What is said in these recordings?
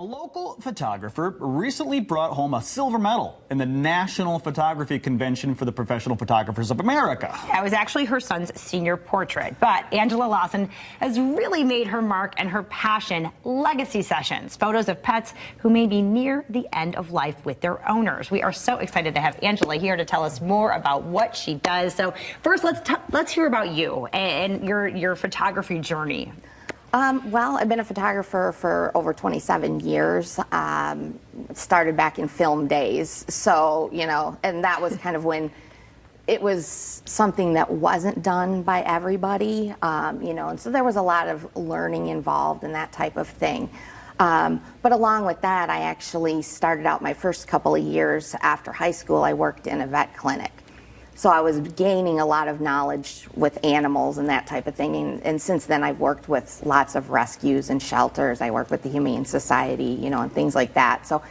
local photographer recently brought home a silver medal in the National Photography Convention for the Professional Photographers of America. That was actually her son's senior portrait, but Angela Lawson has really made her mark and her passion legacy sessions, photos of pets who may be near the end of life with their owners. We are so excited to have Angela here to tell us more about what she does. So first, let's hear about you and your photography journey. Well, I've been a photographer for over 27 years. Started back in film days. So, and that was kind of when it was something that wasn't done by everybody, and so there was a lot of learning involved in that type of thing. But along with that, I actually started out my first couple of years after high school, I worked in a vet clinic. So I was gaining a lot of knowledge with animals and that type of thing. And since then, I've worked with lots of rescues and shelters. I work with the Humane Society, and things like that. So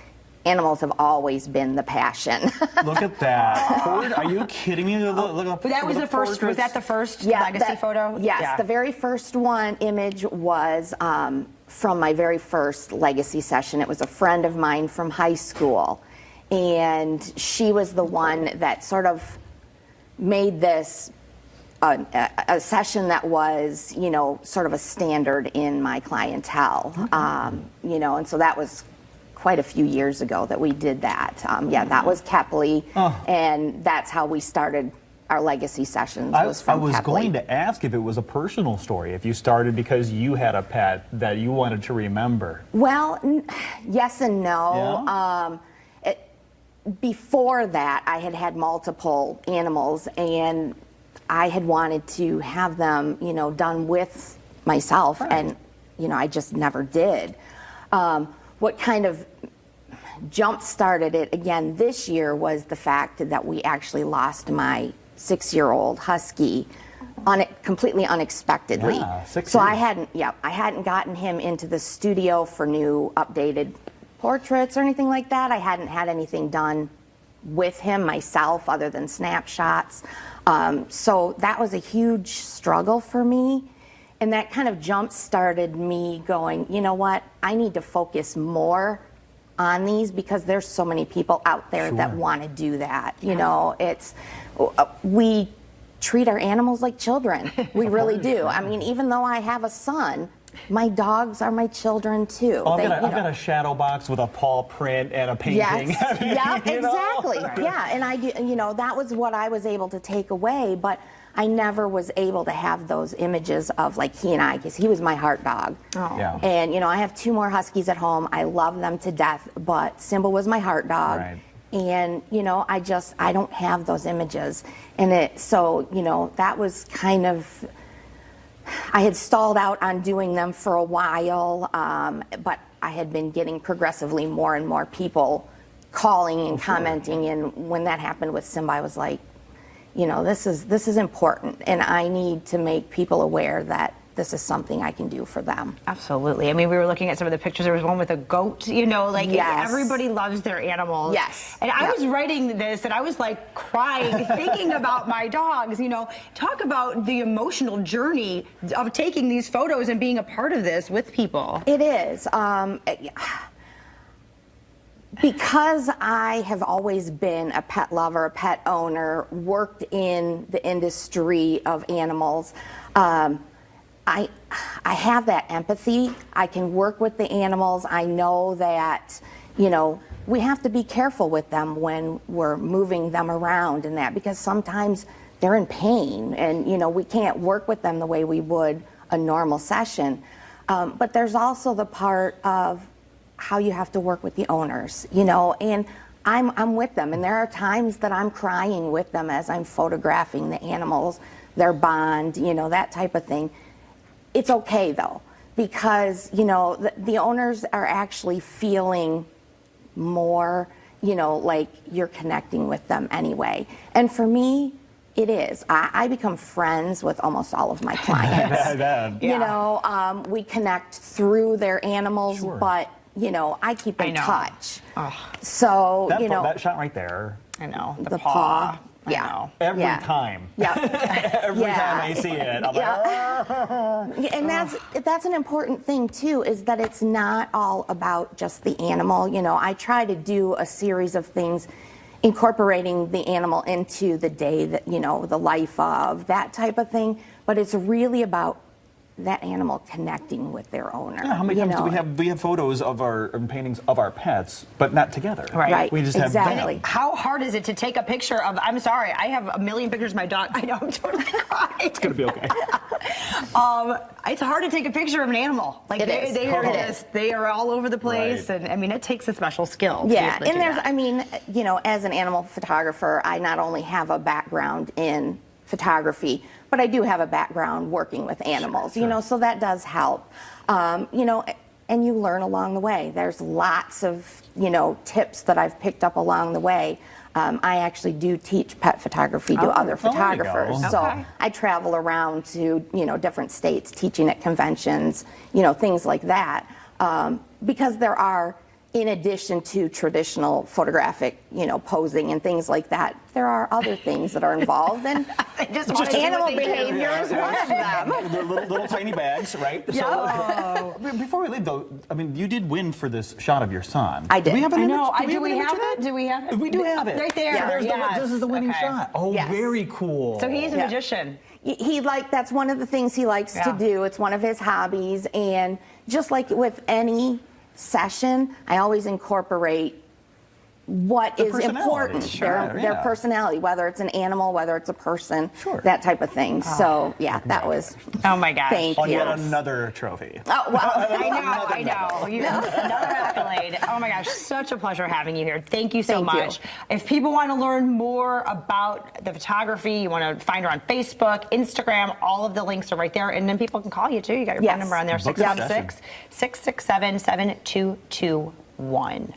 animals have always been the passion. Look at that. Are you kidding me? Look, that was the first. Was that the first legacy photo? Yes, yeah. The very first image was from my very first legacy session. It was a friend of mine from high school. And she was the one that sort of made this a session that was, sort of a standard in my clientele, and so that was quite a few years ago that we did that. That was Kepley, and that's how we started our legacy sessions. I was going to ask if it was a personal story, if you started because you had a pet that you wanted to remember. Well, yes and no. Yeah? Before that, I had had multiple animals, and I had wanted to have them, done with myself, and, I just never did. What kind of jump-started it again this year was the fact that we actually lost my 6-year-old husky completely unexpectedly. Yeah, 6 so years. I hadn't gotten him into the studio for new updated portraits or anything like that. I hadn't had anything done with him myself other than snapshots. So that was a huge struggle for me. And that kind of jump-started me going, you know what, I need to focus more on these because there's so many people out there that want to do that. We treat our animals like children. We really do. I mean, even though I have a son, my dogs are my children too. I've got a shadow box with a paw print and a painting. Yes, yeah, exactly. Yeah, and that was what I was able to take away, but I never was able to have those images of like he and I, because he was my heart dog. Oh. Yeah. And I have 2 more huskies at home. I love them to death, but Simba was my heart dog. Right. And I don't have those images, and that was kind of. I had stalled out on doing them for a while, but I had been getting progressively more and more people calling and commenting, and when that happened with Simba, I was like, this is important, and I need to make people aware that this is something I can do for them. Absolutely. I mean, we were looking at some of the pictures. There was one with a goat, Yes. Everybody loves their animals. Yes. And I was writing this and I was like crying, thinking about my dogs, talk about the emotional journey of taking these photos and being a part of this with people. It is. Because I have always been a pet lover, a pet owner, worked in the industry of animals, I have that empathy. I can work with the animals. I know that, we have to be careful with them when we're moving them around and that, because sometimes they're in pain and, we can't work with them the way we would a normal session. But there's also the part of how you have to work with the owners, and I'm with them. And there are times that I'm crying with them as I'm photographing the animals, their bond, that type of thing. It's okay though, because the owners are actually feeling more, like you're connecting with them anyway. And for me, it is. I become friends with almost all of my clients. We connect through their animals, but I keep in touch. Oh. So that shot right there. I know. The paw. Yeah. know. Every Yeah. time. Yeah. Every Yeah. time I see it, I'm like, And that's an important thing too, is that it's not all about just the animal. You know, I try to do a series of things incorporating the animal into the day, that, you know, the life of, that type of thing, but it's really about that animal connecting with their owner. yeah, how many times do we have photos of our and paintings of our pets, but not together? Right. We just Exactly. have them. How hard is it to take a picture of, I'm sorry, I have a million pictures of my dog. I know, I'm totally crying. It's gonna be okay. It's hard to take a picture of an animal. Like It is. they are It just, they are all over the place. Right. And I mean, it takes a special skill. To Yeah, be able to and do there's, that. I mean, you know, as an animal photographer, I not only have a background in photography, but I do have a background working with animals, you know, so that does help. You know, and you learn along the way. There's lots of, you know, tips that I've picked up along the way. I actually do teach pet photography to other there you photographers. go. So Okay. I travel around to, you know, different states teaching at conventions, you know, things like that. Because there are, in addition to traditional photographic, you know, posing and things like that, there are other things that are involved, and just wanna do animal what they do. behavior is one of them. They're little tiny bags, right? So, before we leave, though, I mean, you did win for this shot of your son. I did. Do we have an I image? know. Do we have an image of it? that? Do we have it? We do have it. Right there. So there's Yes. this is the winning Okay. shot. Oh, Yes. very cool. So he's a Yeah. magician. He like, that's one of the things he likes to Yeah. do. It's one of his hobbies, and just like with any session, I always incorporate what is personality. important, Sure, their yeah. personality, whether it's an animal, whether it's a person, Sure. that type of thing. So yeah, that was. Oh my gosh. Thank On you. yet another trophy. Oh well. I know. Another accolade. Oh my gosh, such a pleasure having you here. Thank you so Thank you. much. If people want to learn more about the photography, you want to find her on Facebook, Instagram, all of the links are right there. And then people can call you too. You got your Yes. phone number on there, Book a session. 616-667-7221.